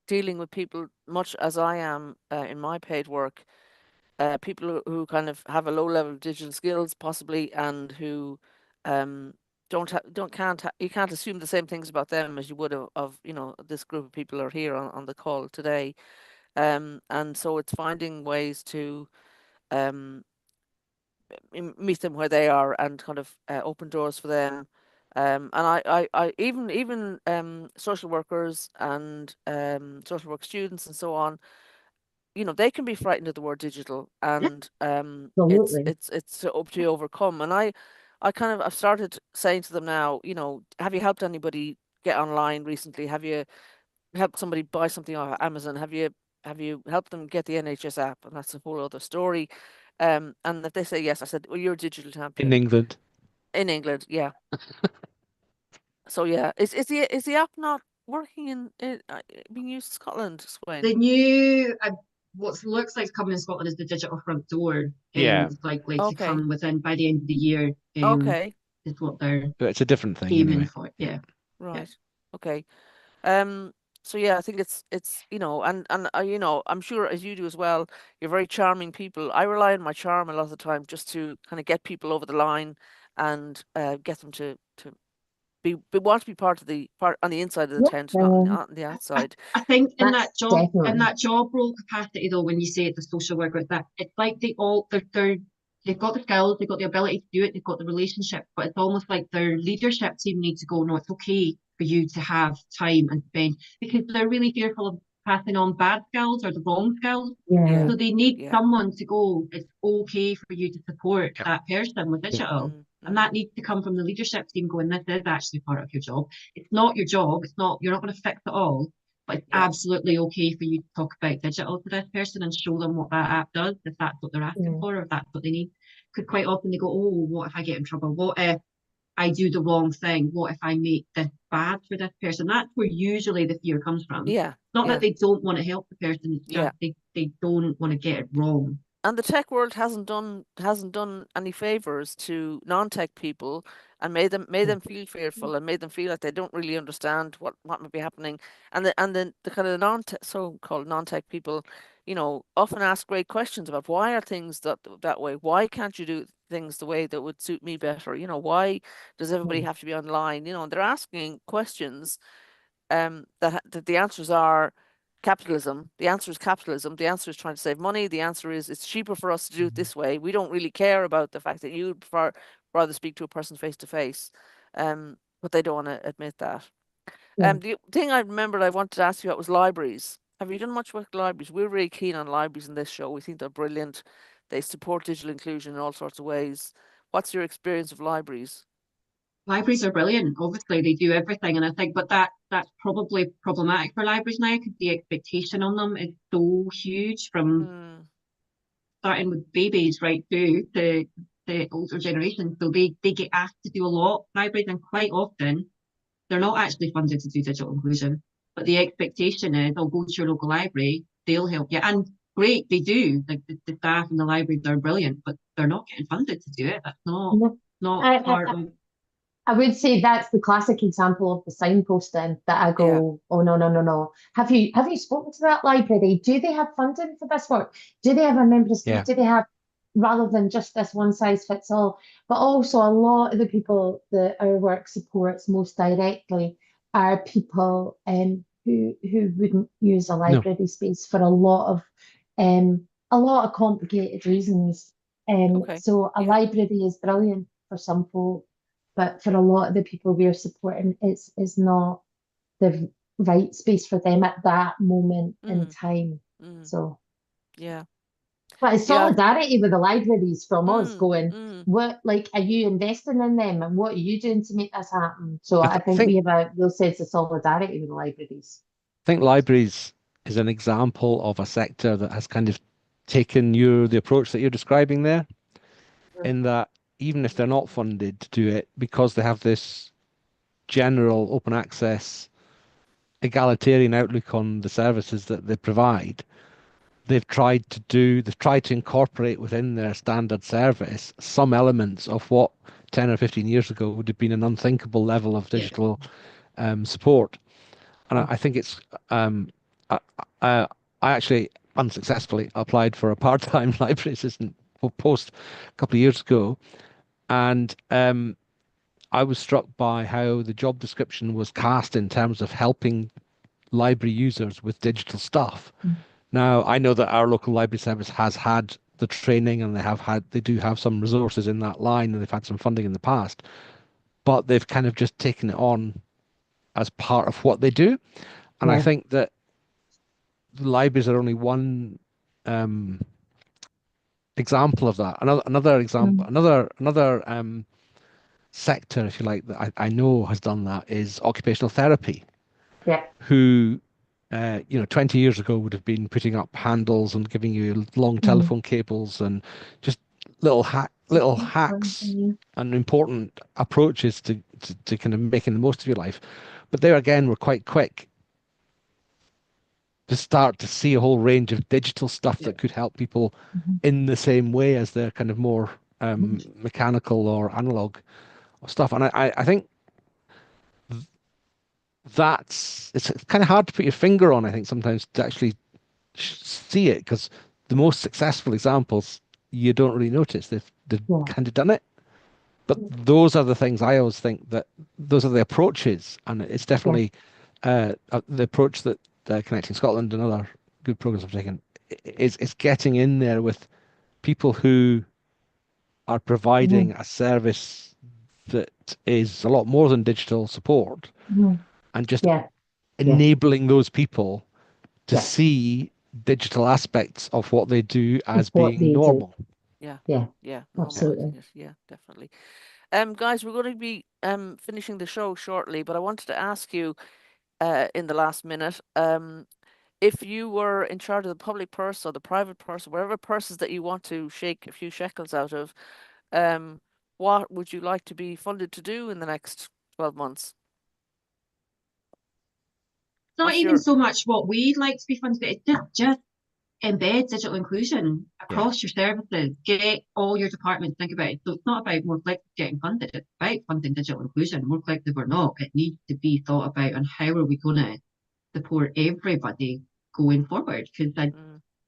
dealing with people much as I am in my paid work. People who kind of have a low level of digital skills possibly, and who you can't assume the same things about them as you would of this group of people are here on the call today. And so it's finding ways to meet them where they are and kind of open doors for them. And I even social workers and social work students and so on, they can be frightened of the word digital, and
Absolutely.
it's up to you overcome. And I've started saying to them now, have you helped anybody get online recently? Have you helped somebody buy something off Amazon? Have you helped them get the NHS app? And that's a whole other story. And if they say yes, I said, well, you're a digital
In
champion.
England.
In England, yeah. So yeah, is the app not working in being used in Scotland, Sweyn?
The new, what looks like coming in Scotland is the digital front door.
Yeah.
It's likely to
Okay.
come within by the end of the year.
Okay,
Is what they're
But it's a different thing
aiming
anyway.
for. Yeah.
right. Okay. So yeah, I think it's and I'm sure as you do as well, you're very charming people. I rely on my charm a lot of the time just to kind of get people over the line and get them to want to be part on the inside of the tent, not on the outside.
I think in that
That's
job
definitely.
role capacity though, when you say it's a social worker, that it's like they've got the skills, they've got the ability to do it, they've got the relationship, but it's almost like their leadership team need to go, no, it's okay for you to have time and spend, because they're really fearful of passing on bad skills or the wrong skills.
Yeah.
So they need
Yeah.
someone to go, it's okay for you to support
Yep.
that person with digital. And that needs to come from the leadership team going, this is actually part of your job. It's not your job. You're not going to fix it all, but it's
Yeah.
absolutely okay for you to talk about digital to this person and show them what that app does, if that's what they're asking
Yeah.
for, or if that's what they need. Because quite often they go, oh, what if I get in trouble? What if I do the wrong thing? What if I make this bad for this person? That's where usually the fear comes from.
Yeah.
Not
Yeah.
that they don't want to help the person, it's just they don't want to get it wrong.
And the tech world hasn't done any favors to non-tech people and made them feel fearful and made them feel like they don't really understand what might be happening. And the kind of so-called non-tech people, often ask great questions about why are things that way? Why can't you do things the way that would suit me better? Why does everybody have to be online? And they're asking questions that the answers are capitalism. The answer is capitalism. The answer is trying to save money. The answer is it's cheaper for us to do it this way. We don't really care about the fact that you'd rather speak to a person face to face. But they don't want to admit that.
Yeah.
The thing I remembered I wanted to ask you about was libraries. Have you done much work with libraries? We're really keen on libraries in this show. We think they're brilliant. They support digital inclusion in all sorts of ways. What's your experience of libraries?
Libraries are brilliant. Obviously, they do everything, and I think, but that's probably problematic for libraries now, because the expectation on them is so huge, from starting with babies right through to the older generation. So they get asked to do a lot, libraries, and quite often they're not actually funded to do digital inclusion. But the expectation is, oh, go to your local library, they'll help you. And great, they do. Like the staff in the libraries are brilliant, but they're not getting funded to do it. That's not
No.
part of.
I would say that's the classic example of the signposting that I go, oh no, no, no, no. Have you spoken to that library? Do they have funding for this work? Do they have a member of staff?
Yeah.
Do they have, rather than just this one size fits all? But also a lot of the people that our work supports most directly are people who wouldn't use a
No.
library space for a lot of complicated reasons.
Okay.
So a
Yeah.
library is brilliant for some folk, but for a lot of the people we're supporting, it's not the right space for them at that moment in time. So,
Yeah.
but it's
Yeah.
solidarity with the libraries from us going,
Mm.
what, like, are you investing in them and what are you doing to make this happen? So I
I
think we have a real sense of solidarity with the libraries.
think libraries is an example of a sector that has kind of taken the approach that you're describing there, in that even if they're not funded to do it, because they have this general open access, egalitarian outlook on the services that they provide, they've tried to incorporate within their standard service some elements of what 10 or 15 years ago would have been an unthinkable level of digital support. And I think it's I actually unsuccessfully applied for a part-time library assistant post a couple of years ago, and I was struck by how the job description was cast in terms of helping library users with digital stuff. Now, I know that our local library service has had the training, and they do have some resources in that line, and they've had some funding in the past, but they've kind of just taken it on as part of what they do. And I think that the libraries are only one example of that. Another example, another sector, if you like, that I know has done that is occupational therapy.
Yeah.
Who 20 years ago would have been putting up handles and giving you long telephone cables and just little hacks and important approaches to kind of making the most of your life. But there again, we're quite quick to start to see a whole range of digital stuff that could help people in the same way as their kind of more mechanical or analog stuff. And I think it's kind of hard to put your finger on, I think, sometimes, to actually see it, because the most successful examples you don't really notice. They've kind of done it. But those are the things I always think, that those are the approaches, and it's definitely the approach that Connecting Scotland and other good programs have taken is getting in there with people who are providing a service that is a lot more than digital support, and just enabling those people to see digital aspects of what they do as being normal.
Yeah.
Absolutely.
Yeah, definitely. Guys, we're going to be finishing the show shortly, but I wanted to ask you in the last minute, if you were in charge of the public purse or the private purse, whatever purses that you want to shake a few shekels out of, what would you like to be funded to do in the next 12 months?
Not even so much what we'd like to be funded, but it's just embed digital inclusion across your services. Get all your departments to think about it. So it's not about More Collective getting funded, it's about funding digital inclusion. More Collective or not, it needs to be thought about on how are we going to support everybody going forward, because I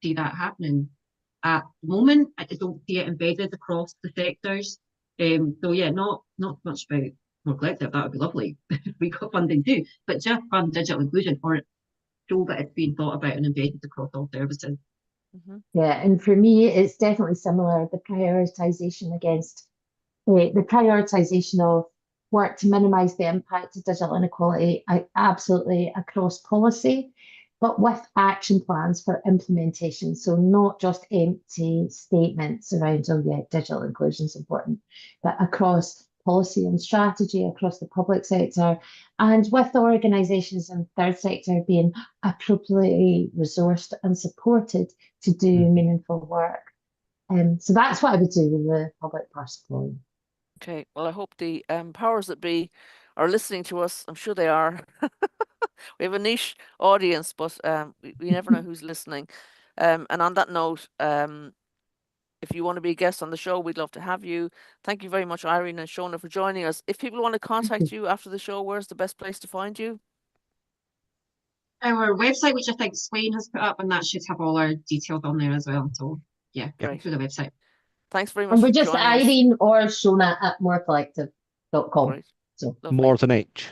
see that happening at the moment. I don't see it embedded across the sectors. So yeah, not much about More Collective. That would be lovely if we got funding too, but just fund digital inclusion, or show that it's being thought about and embedded across all services.
Yeah, and for me, it's definitely similar. The prioritisation of work to minimise the impact of digital inequality, absolutely across policy, but with action plans for implementation. So not just empty statements around, oh yeah, digital inclusion is important, but across policy and strategy across the public sector, and with the organisations in the third sector being appropriately resourced and supported to do meaningful work. So that's what I would do with the public purse.
Okay, well, I hope the powers that be are listening to us. I'm sure they are. We have a niche audience, but we never know who's listening. And on that note, if you want to be a guest on the show, we'd love to have you. Thank you very much, Irene and Shona, for joining us. If people want to contact you after the show, where's the best place to find you?
Our website, which I think Sweyn has put up, and that should have all our details on there as well. So yeah,
Great.
through the website.
Thanks very much
And we're
for
just
joining us.
Irene or Shona at mhorcollective.com.
Great.
So
Lovely.
More with an H.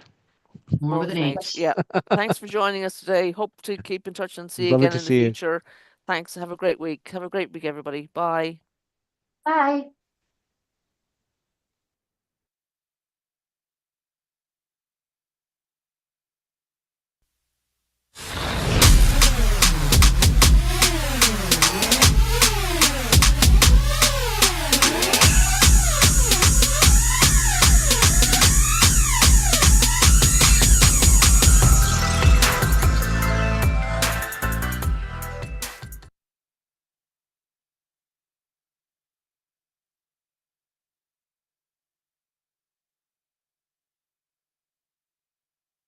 More with an H.
Yeah. Thanks for joining us today. Hope to keep in touch and see you
Lovely
again
to
in the
see you.
future. Thanks. Have a great week. Have a great week, everybody. Bye.
bye.